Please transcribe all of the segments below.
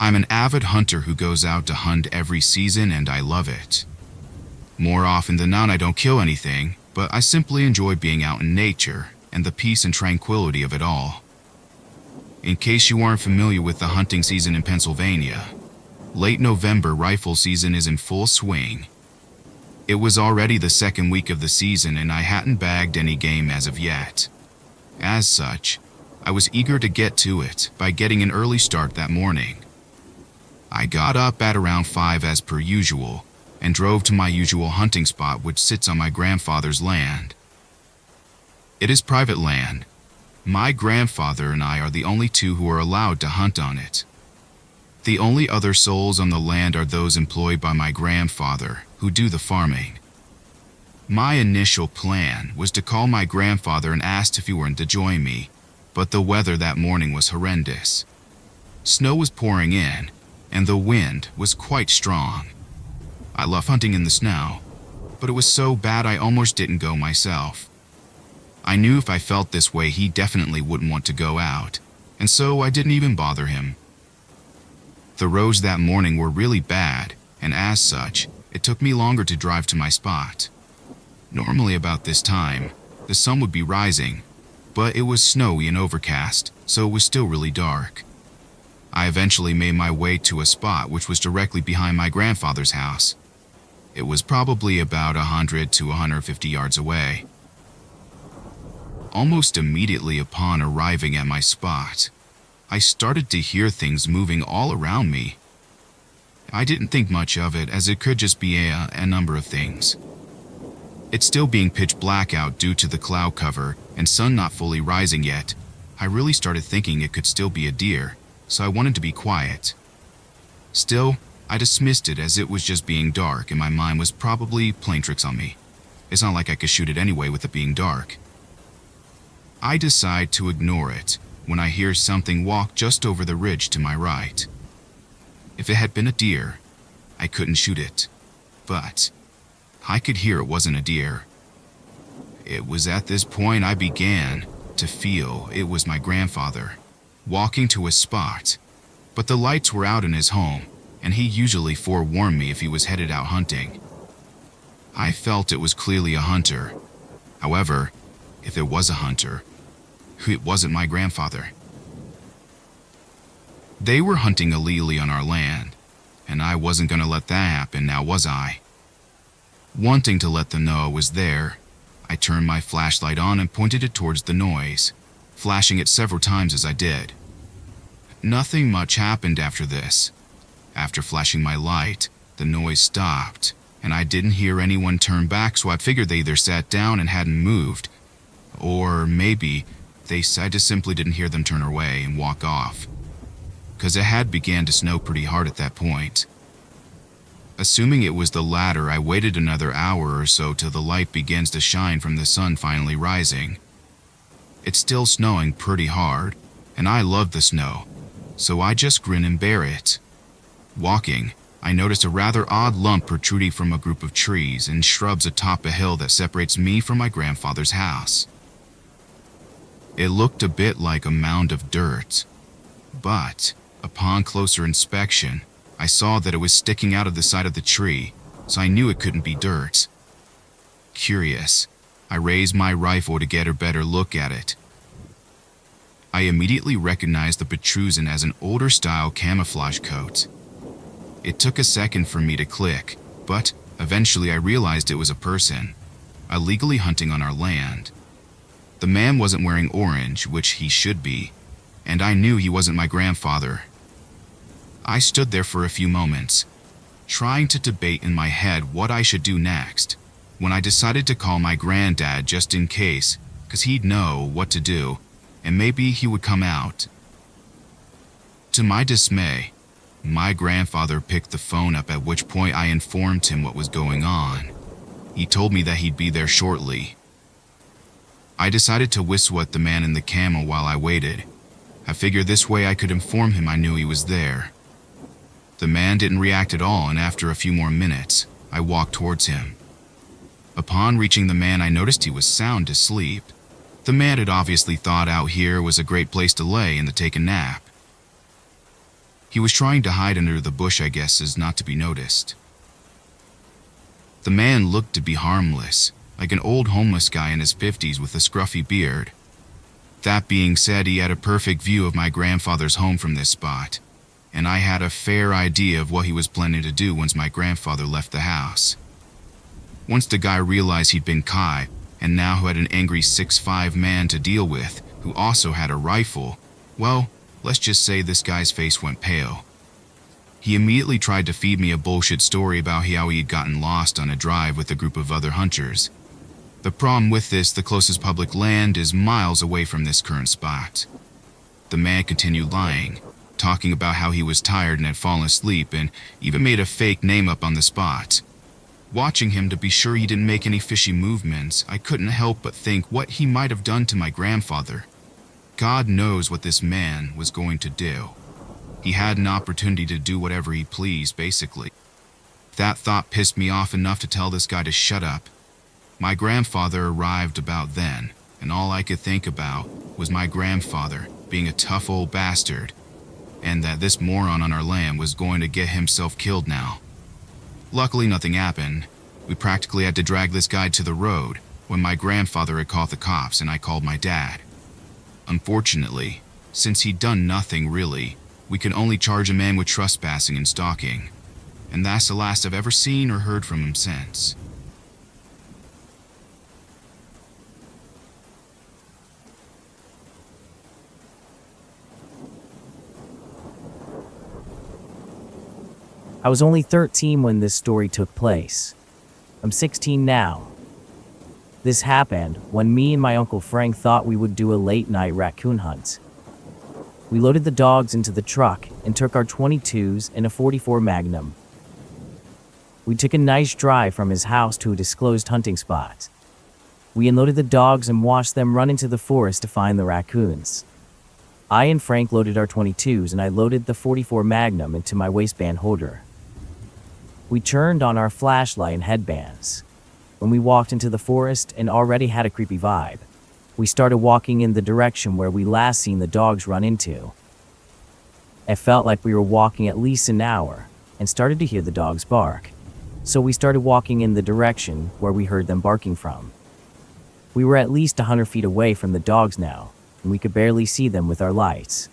I'm an avid hunter who goes out to hunt every season, and I love it. More often than not, I don't kill anything, but I simply enjoy being out in nature and the peace and tranquility of it all. In case you aren't familiar with the hunting season in Pennsylvania, late November rifle season is in full swing. It was already the second week of the season and I hadn't bagged any game as of yet. As such, I was eager to get to it by getting an early start that morning. I got up at around 5 as per usual and drove to my usual hunting spot, which sits on my grandfather's land. It is private land. My grandfather and I are the only two who are allowed to hunt on it. The only other souls on the land are those employed by my grandfather, who do the farming. My initial plan was to call my grandfather and ask if he wanted to join me, but the weather that morning was horrendous. Snow was pouring in, and the wind was quite strong. I love hunting in the snow, but it was so bad I almost didn't go myself. I knew if I felt this way he definitely wouldn't want to go out, and so I didn't even bother him. The roads that morning were really bad, and as such, it took me longer to drive to my spot. Normally about this time, the sun would be rising, but it was snowy and overcast, so it was still really dark. I eventually made my way to a spot which was directly behind my grandfather's house. It was probably about 100 to 150 yards away. Almost immediately upon arriving at my spot, I started to hear things moving all around me. I didn't think much of it, as it could just be a number of things. It still being pitch black out due to the cloud cover and sun not fully rising yet, I really started thinking it could still be a deer, so I wanted to be quiet. Still, I dismissed it as it was just being dark and my mind was probably playing tricks on me. It's not like I could shoot it anyway with it being dark. I decide to ignore it when I hear something walk just over the ridge to my right. If it had been a deer, I couldn't shoot it, but I could hear it wasn't a deer. It was at this point I began to feel it was my grandfather walking to a spot, but the lights were out in his home, and he usually forewarned me if he was headed out hunting. I felt it was clearly a hunter. However, if it was a hunter, it wasn't my grandfather. They were hunting illegally on our land, and I wasn't going to let that happen, now was I? Wanting to let them know I was there, I turned my flashlight on and pointed it towards the noise, flashing it several times as I did. Nothing much happened after this. After flashing my light, the noise stopped, and I didn't hear anyone turn back, so I figured they either sat down and hadn't moved, or maybe I just simply didn't hear them turn away and walk off, because it had began to snow pretty hard at that point. Assuming it was the latter, I waited another hour or so till the light begins to shine from the sun finally rising. It's still snowing pretty hard, and I love the snow, so I just grin and bear it. Walking, I noticed a rather odd lump protruding from a group of trees and shrubs atop a hill that separates me from my grandfather's house. It looked a bit like a mound of dirt, but upon closer inspection, I saw that it was sticking out of the side of the tree, so I knew it couldn't be dirt. Curious, I raised my rifle to get a better look at it. I immediately recognized the protrusion as an older-style camouflage coat. It took a second for me to click, but eventually I realized it was a person, illegally hunting on our land. The man wasn't wearing orange, which he should be, and I knew he wasn't my grandfather. I stood there for a few moments, trying to debate in my head what I should do next, when I decided to call my granddad just in case, because he'd know what to do, and maybe he would come out. To my dismay, my grandfather picked the phone up, at which point I informed him what was going on. He told me that he'd be there shortly. I decided to whistle at the man in the camo while I waited. I figured this way I could inform him I knew he was there. The man didn't react at all, and after a few more minutes, I walked towards him. Upon reaching the man, I noticed he was sound asleep. The man had obviously thought out here was a great place to lay and to take a nap. He was trying to hide under the bush, I guess, as not to be noticed. The man looked to be harmless, like an old homeless guy in his 50s with a scruffy beard. That being said, he had a perfect view of my grandfather's home from this spot, and I had a fair idea of what he was planning to do once my grandfather left the house. Once the guy realized he'd been caught, and now who had an angry 6'5" man to deal with, who also had a rifle, well, let's just say this guy's face went pale. He immediately tried to feed me a bullshit story about how he had gotten lost on a drive with a group of other hunters. The problem with this, the closest public land is miles away from this current spot. The man continued lying, talking about how he was tired and had fallen asleep, and even made a fake name up on the spot. Watching him to be sure he didn't make any fishy movements, I couldn't help but think what he might have done to my grandfather. God knows what this man was going to do. He had an opportunity to do whatever he pleased, basically. That thought pissed me off enough to tell this guy to shut up. My grandfather arrived about then, and all I could think about was my grandfather being a tough old bastard, and that this moron on our land was going to get himself killed now. Luckily, nothing happened. We practically had to drag this guy to the road when my grandfather had called the cops and I called my dad. Unfortunately, since he'd done nothing really, we could only charge a man with trespassing and stalking, and that's the last I've ever seen or heard from him since. I was only 13 when this story took place. I'm 16 now. This happened when me and my Uncle Frank thought we would do a late-night raccoon hunt. We loaded the dogs into the truck and took our .22s and a .44 Magnum. We took a nice drive from his house to a disclosed hunting spot. We unloaded the dogs and watched them run into the forest to find the raccoons. I and Frank loaded our .22s and I loaded the .44 Magnum into my waistband holder. We turned on our flashlight and headbands. When we walked into the forest and already had a creepy vibe, we started walking in the direction where we last seen the dogs run into. It felt like we were walking at least an hour and started to hear the dogs bark. So we started walking in the direction where we heard them barking from. We were at least 100 feet away from the dogs now, and we could barely see them with our lights.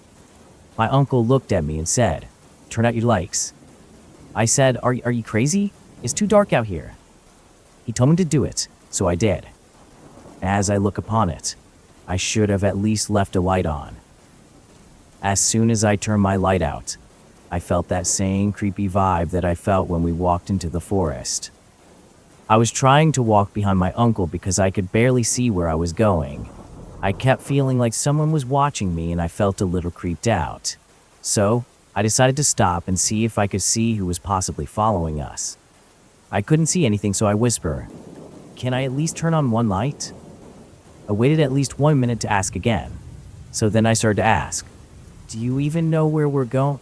My uncle looked at me and said, "Turn out your lights." I said, Are you crazy? It's too dark out here." He told me to do it, so I did. As I look upon it, I should have at least left a light on. As soon as I turned my light out, I felt that same creepy vibe that I felt when we walked into the forest. I was trying to walk behind my uncle because I could barely see where I was going. I kept feeling like someone was watching me and I felt a little creeped out. So, I decided to stop and see if I could see who was possibly following us. I couldn't see anything, so I whisper, "Can I at least turn on one light?" I waited at least 1 minute to ask again. So then I started to ask, "Do you even know where we're going?"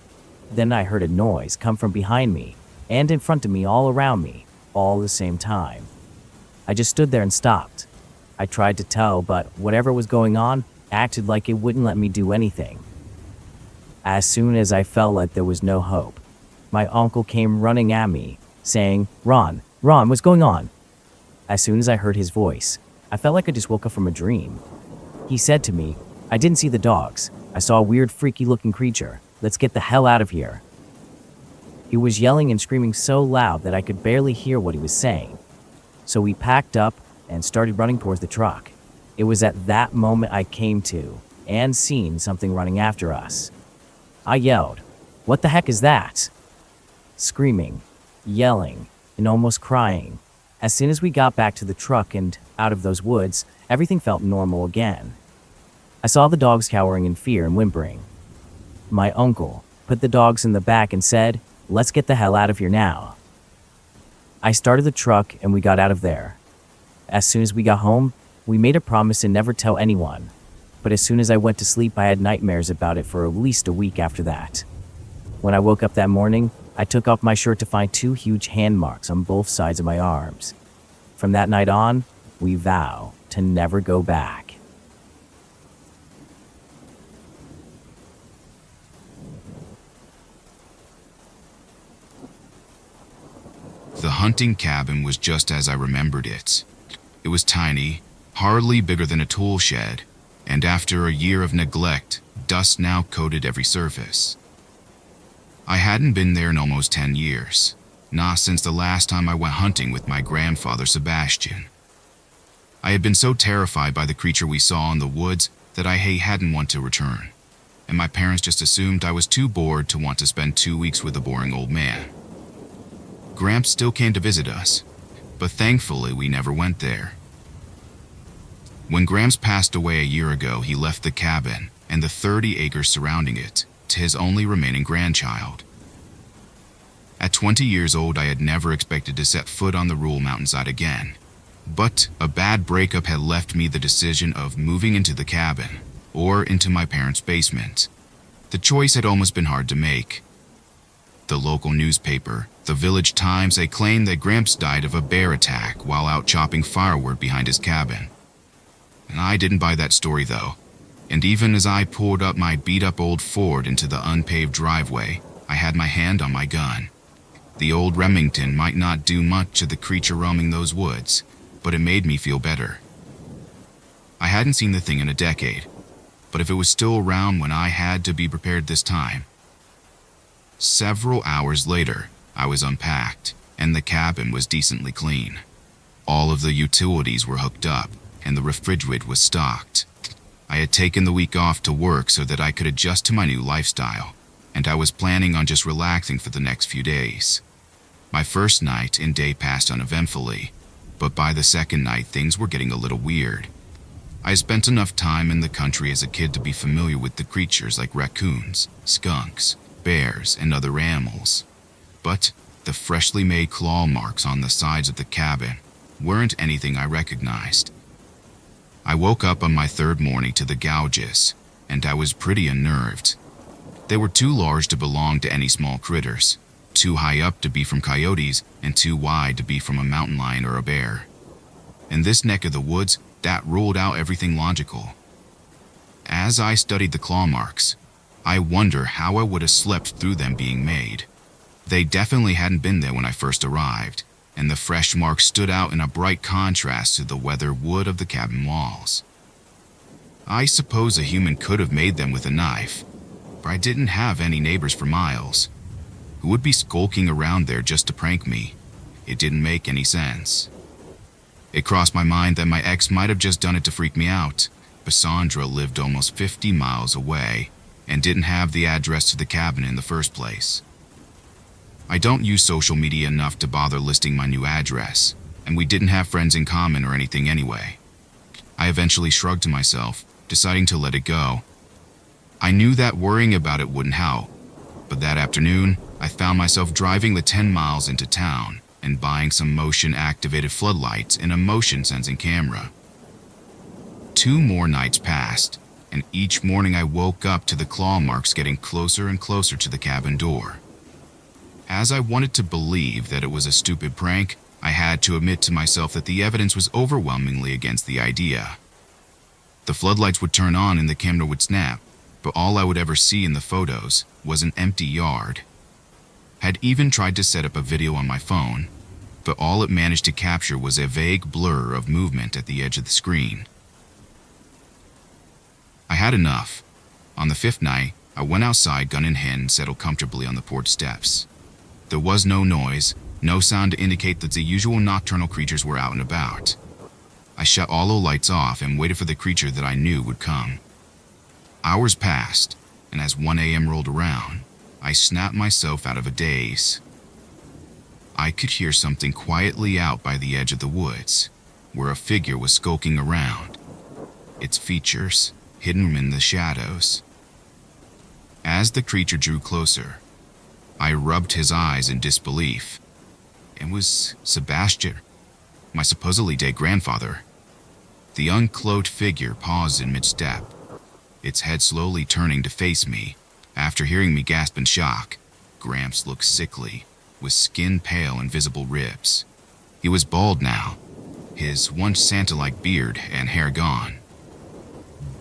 Then I heard a noise come from behind me and in front of me, all around me, all at the same time. I just stood there and stopped. I tried to tell, but whatever was going on acted like it wouldn't let me do anything. As soon as I felt like there was no hope, my uncle came running at me, saying, Ron, what's going on?" As soon as I heard his voice, I felt like I just woke up from a dream. He said to me, "I didn't see the dogs. I saw a weird, freaky-looking creature. Let's get the hell out of here." He was yelling and screaming so loud that I could barely hear what he was saying. So we packed up and started running towards the truck. It was at that moment I came to and seen something running after us. I yelled, "What the heck is that?" Screaming, yelling, and almost crying. As soon as we got back to the truck and out of those woods, everything felt normal again. I saw the dogs cowering in fear and whimpering. My uncle put the dogs in the back and said, "Let's get the hell out of here now." I started the truck and we got out of there. As soon as we got home, we made a promise to never tell anyone. But as soon as I went to sleep, I had nightmares about it for at least a week after that. When I woke up that morning, I took off my shirt to find 2 huge hand marks on both sides of my arms. From that night on, we vow to never go back. hunting cabin was just as I remembered it. It was tiny, hardly bigger than a tool shed, and after a year of neglect, dust now coated every surface. I hadn't been there in almost 10 years, not since the last time I went hunting with my grandfather Sebastian. I had been so terrified by the creature we saw in the woods that I hadn't want to return, and my parents just assumed I was too bored to want to spend 2 weeks with a boring old man. Gramps still came to visit us, but thankfully we never went there. When Gramps passed away a year ago, he left the cabin and the 30 acres surrounding it to his only remaining grandchild. At 20 years old, I had never expected to set foot on the rural mountainside again, but a bad breakup had left me the decision of moving into the cabin or into my parents' basement. The choice had almost been hard to make. The local newspaper, the Village Times, had claimed that Gramps died of a bear attack while out chopping firewood behind his cabin. And I didn't buy that story though, and even as I pulled up my beat-up old Ford into the unpaved driveway, I had my hand on my gun. The old Remington might not do much to the creature roaming those woods, but it made me feel better. I hadn't seen the thing in a decade, but if it was still around when I had to be prepared this time. Several hours later, I was unpacked, and the cabin was decently clean. All of the utilities were hooked up, and the refrigerator was stocked. I had taken the week off to work so that I could adjust to my new lifestyle, and I was planning on just relaxing for the next few days. My first night and day passed uneventfully, but by the second night things were getting a little weird. I spent enough time in the country as a kid to be familiar with the creatures like raccoons, skunks, bears, and other animals, but the freshly made claw marks on the sides of the cabin weren't anything I recognized. I woke up on my third morning to the gouges, and I was pretty unnerved. They were too large to belong to any small critters, too high up to be from coyotes, and too wide to be from a mountain lion or a bear. In this neck of the woods, that ruled out everything logical. As I studied the claw marks, I wonder how I would have slept through them being made. They definitely hadn't been there when I first arrived, and the fresh marks stood out in a bright contrast to the weathered wood of the cabin walls. I suppose a human could have made them with a knife, but I didn't have any neighbors for miles. Who would be skulking around there just to prank me? It didn't make any sense. It crossed my mind that my ex might have just done it to freak me out, but Sandra lived almost 50 miles away and didn't have the address to the cabin in the first place. I don't use social media enough to bother listing my new address, and we didn't have friends in common or anything anyway. I eventually shrugged to myself, deciding to let it go. I knew that worrying about it wouldn't help, but that afternoon, I found myself driving the 10 miles into town and buying some motion-activated floodlights and a motion-sensing camera. 2 more nights passed, and each morning I woke up to the claw marks getting closer and closer to the cabin door. As I wanted to believe that it was a stupid prank, I had to admit to myself that the evidence was overwhelmingly against the idea. The floodlights would turn on and the camera would snap, but all I would ever see in the photos was an empty yard. Had even tried to set up a video on my phone, but all it managed to capture was a vague blur of movement at the edge of the screen. I had enough. On the 5th night, I went outside, gun in hand, and settled comfortably on the porch steps. There was no noise, no sound to indicate that the usual nocturnal creatures were out and about. I shut all the lights off and waited for the creature that I knew would come. Hours passed, and as 1 a.m. rolled around, I snapped myself out of a daze. I could hear something quietly out by the edge of the woods, where a figure was skulking around, its features hidden in the shadows. As the creature drew closer, I rubbed his eyes in disbelief. It was Sebastian, my supposedly dead grandfather. The unclothed figure paused in mid-step, its head slowly turning to face me. After hearing me gasp in shock, Gramps looked sickly, with skin pale and visible ribs. He was bald now, his once Santa-like beard and hair gone.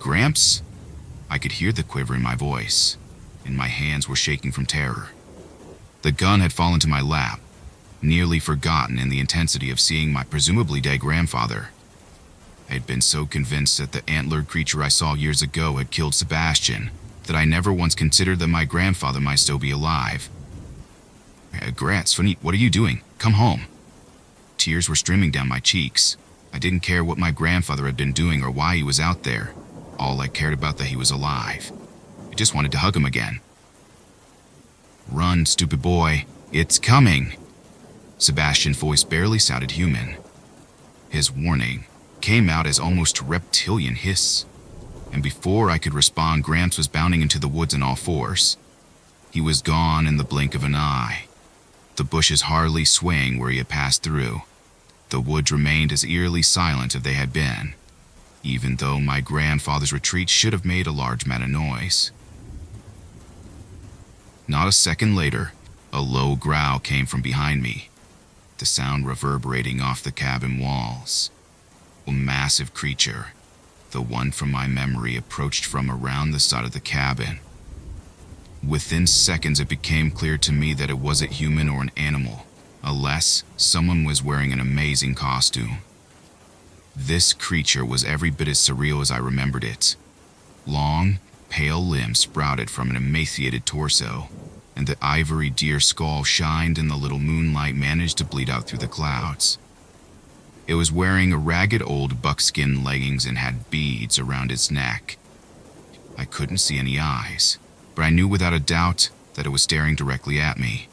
Gramps? I could hear the quiver in my voice, and my hands were shaking from terror. The gun had fallen to my lap. nearly forgotten in the intensity of seeing my presumably dead grandfather. I had been so convinced that the antlered creature I saw years ago had killed Sebastian that I never once considered that my grandfather might still be alive. Grants, what are you doing? Come home. Tears were streaming down my cheeks. I didn't care what my grandfather had been doing or why he was out there. All I cared about that he was alive. I just wanted to hug him again. Run, stupid boy. It's coming. Sebastian's voice barely sounded human. His warning came out as almost a reptilian hiss. And before I could respond, Gramps was bounding into the woods in all fours. He was gone in the blink of an eye. The bushes hardly swaying where he had passed through. The woods remained as eerily silent as they had been, even though my grandfather's retreat should have made a large amount of noise. Not a second later, a low growl came from behind me, the sound reverberating off the cabin walls. A massive creature, the one from my memory, approached from around the side of the cabin. Within seconds, it became clear to me that it wasn't human or an animal, unless someone was wearing an amazing costume. This creature was every bit as surreal as I remembered it. Long, pale limbs sprouted from an emaciated torso, and the ivory deer skull shined in the little moonlight managed to bleed out through the clouds. It was wearing a ragged old buckskin leggings and had beads around its neck. I couldn't see any eyes, but I knew without a doubt that it was staring directly at me.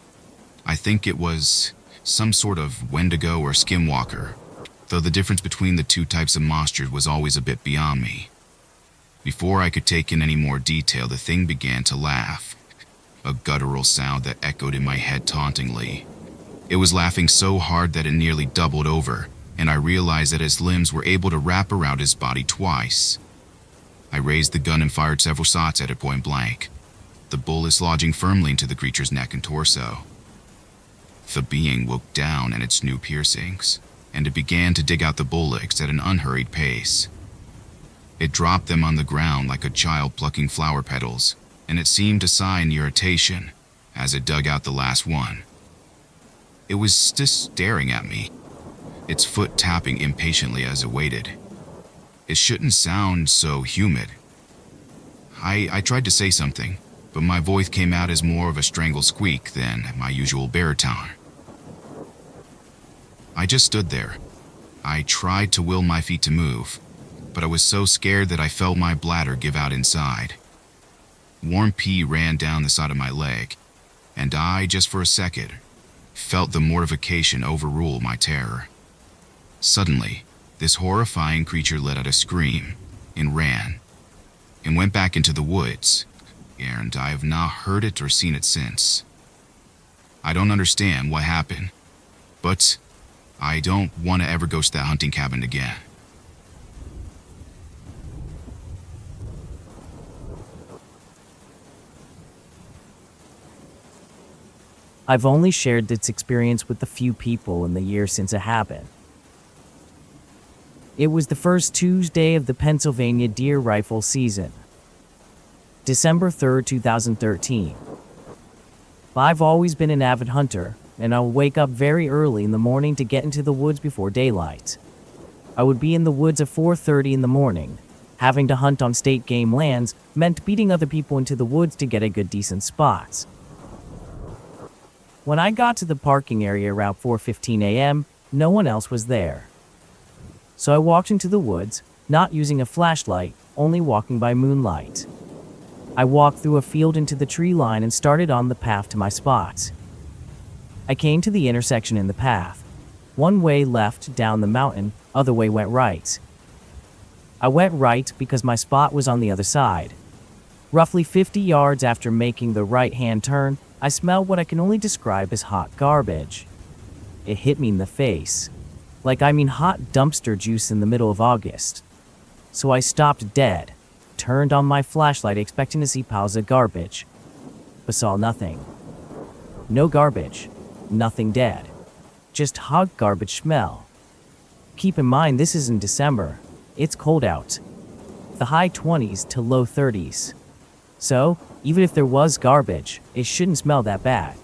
I think it was some sort of Wendigo or skinwalker, though the difference between the two types of monsters was always a bit beyond me. Before I could take in any more detail, the thing began to laugh, a guttural sound that echoed in my head tauntingly. It was laughing so hard that it nearly doubled over, and I realized that its limbs were able to wrap around his body twice. I raised the gun and fired several shots at it point blank, the bullets lodging firmly into the creature's neck and torso. The being woke down at its new piercings, and it began to dig out the bullets at an unhurried pace. It dropped them on the ground like a child plucking flower petals, and it seemed to sigh in irritation as it dug out the last one. It was just staring at me, its foot tapping impatiently as it waited. It shouldn't sound so humid. I tried to say something, but my voice came out as more of a strangled squeak than my usual baritone. I just stood there. I tried to will my feet to move, but I was so scared that I felt my bladder give out inside. Warm pee ran down the side of my leg, and I, just for a second, felt the mortification overrule my terror. Suddenly, this horrifying creature let out a scream and ran, and went back into the woods, and I have not heard it or seen it since. I don't understand what happened, but I don't want to ever go to that hunting cabin again. I've only shared this experience with a few people in the year since it happened. It was the first Tuesday of the Pennsylvania deer rifle season, December 3rd, 2013. I've always been an avid hunter, and I would wake up very early in the morning to get into the woods before daylight. I would be in the woods at 4:30 in the morning. Having to hunt on state game lands meant beating other people into the woods to get a good decent spot. When I got to the parking area around 4:15 a.m., no one else was there. So I walked into the woods, not using a flashlight, only walking by moonlight. I walked through a field into the tree line and started on the path to my spot. I came to the intersection in the path. One way left down the mountain, other way went right. I went right because my spot was on the other side. Roughly 50 yards after making the right-hand turn, I smelled what I can only describe as hot garbage. It hit me in the face. Hot dumpster juice in the middle of August. So I stopped dead, turned on my flashlight expecting to see piles of garbage, but saw nothing. No garbage, nothing dead. Just hot garbage smell. Keep in mind this is in December. It's cold out. The high 20s to low 30s. So, even if there was garbage, it shouldn't smell that bad.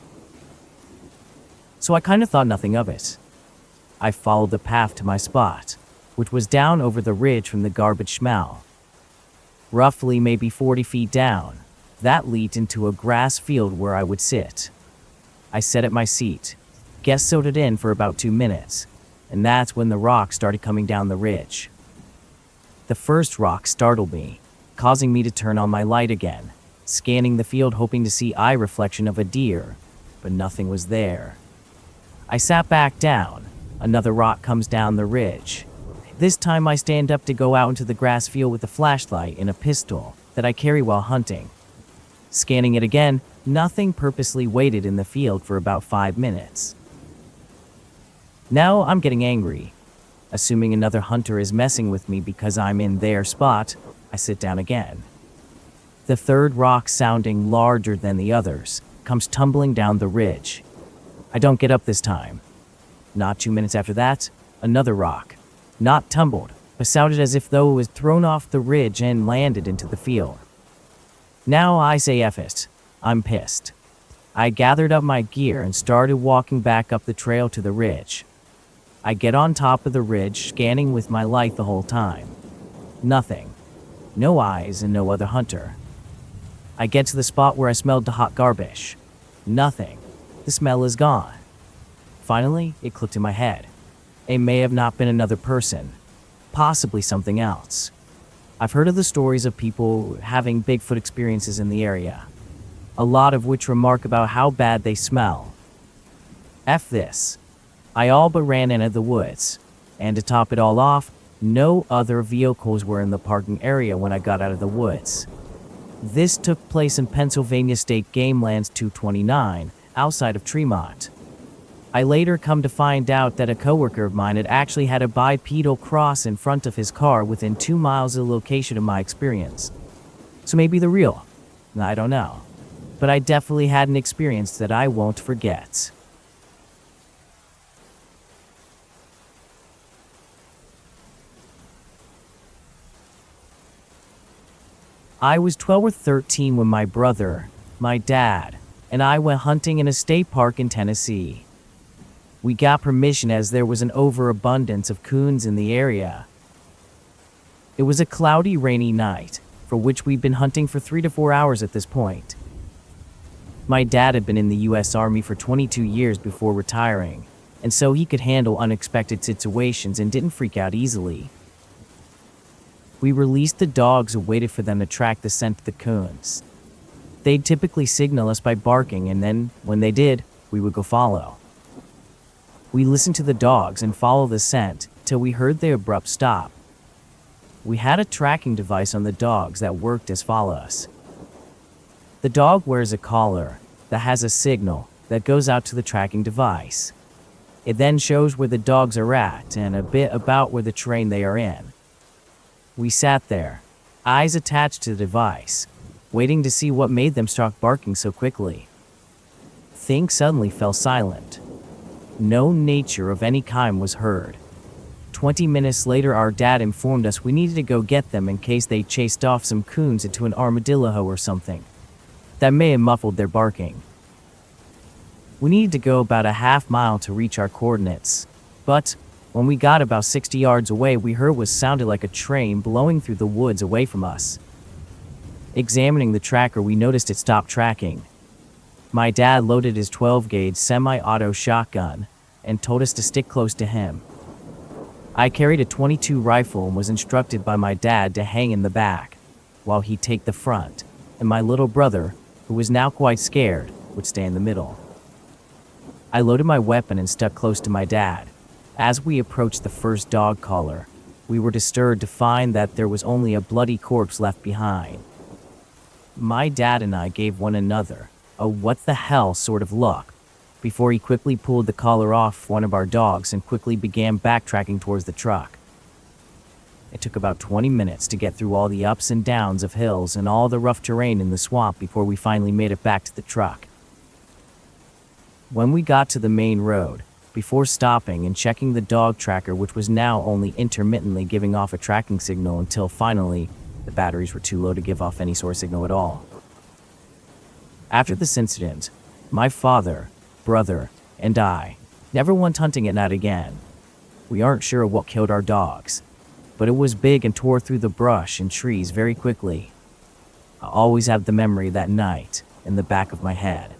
so I kind of thought nothing of it. I followed the path to my spot, which was down over the ridge from the garbage smell. Roughly maybe 40 feet down, that leads into a grass field where I would sit. I sat at my seat, guest soaked in for about 2 minutes, and that's when the rocks started coming down the ridge. The first rock startled me, causing me to turn on my light again, scanning the field hoping to see eye reflection of a deer, but nothing was there. I sat back down. Another rock comes down the ridge. This time I stand up to go out into the grass field with a flashlight and a pistol that I carry while hunting. Scanning it again, nothing. Purposely waited in the field for about 5 minutes. Now I'm getting angry. Assuming another hunter is messing with me because I'm in their spot, I sit down again. The third rock, sounding larger than the others, comes tumbling down the ridge. I don't get up this time. Not 2 minutes after that, another rock, not tumbled, but sounded as if though it was thrown off the ridge and landed into the field. Now I say F it. I'm pissed. I gathered up my gear and started walking back up the trail to the ridge. I get on top of the ridge, scanning with my light the whole time. Nothing. No eyes and no other hunter. I get to the spot where I smelled the hot garbage. Nothing. The smell is gone. Finally, it clicked in my head. It may have not been another person. Possibly something else. I've heard of the stories of people having Bigfoot experiences in the area, a lot of which remark about how bad they smell. F this. I all but ran into the woods, and to top it all off, no other vehicles were in the parking area when I got out of the woods. This took place in Pennsylvania State Game Lands 229, outside of Tremont. I later come to find out that a coworker of mine had actually had a bipedal cross in front of his car within 2 miles of the location of my experience. So maybe they're real. I don't know. But I definitely had an experience that I won't forget. I was 12 or 13 when my brother, my dad, and I went hunting in a state park in Tennessee. We got permission as there was an overabundance of coons in the area. It was a cloudy, rainy night, for which we'd been hunting for 3 to 4 hours at this point. My dad had been in the U.S. Army for 22 years before retiring, and so he could handle unexpected situations and didn't freak out easily. We released the dogs and waited for them to track the scent of the coons. They'd typically signal us by barking, and then, when they did, we would go follow. We listened to the dogs and followed the scent till we heard their abrupt stop. We had a tracking device on the dogs that worked as follows. The dog wears a collar that has a signal that goes out to the tracking device. It then shows where the dogs are at and a bit about where the terrain they are in. We sat there, eyes attached to the device, waiting to see what made them start barking so quickly. Things suddenly fell silent. No nature of any kind was heard. 20 minutes later, our dad informed us we needed to go get them in case they chased off some coons into an armadillo or something. That may have muffled their barking. We needed to go about a half mile to reach our coordinates, but when we got about 60 yards away, we heard what sounded like a train blowing through the woods away from us. Examining the tracker, we noticed it stopped tracking. My dad loaded his 12-gauge semi-auto shotgun and told us to stick close to him. I carried a .22 rifle and was instructed by my dad to hang in the back, while he'd take the front, and my little brother, who was now quite scared, would stay in the middle. I loaded my weapon and stuck close to my dad. As we approached the first dog collar, we were disturbed to find that there was only a bloody corpse left behind. My dad and I gave one another a what the hell sort of look before he quickly pulled the collar off one of our dogs and quickly began backtracking towards the truck. It took about 20 minutes to get through all the ups and downs of hills and all the rough terrain in the swamp before we finally made it back to the truck. When we got to the main road, before stopping and checking the dog tracker, which was now only intermittently giving off a tracking signal until finally the batteries were too low to give off any sort of signal at all. After this incident, my father, brother, and I never went hunting at night again. We aren't sure what killed our dogs, but it was big and tore through the brush and trees very quickly. I always have the memory of that night in the back of my head.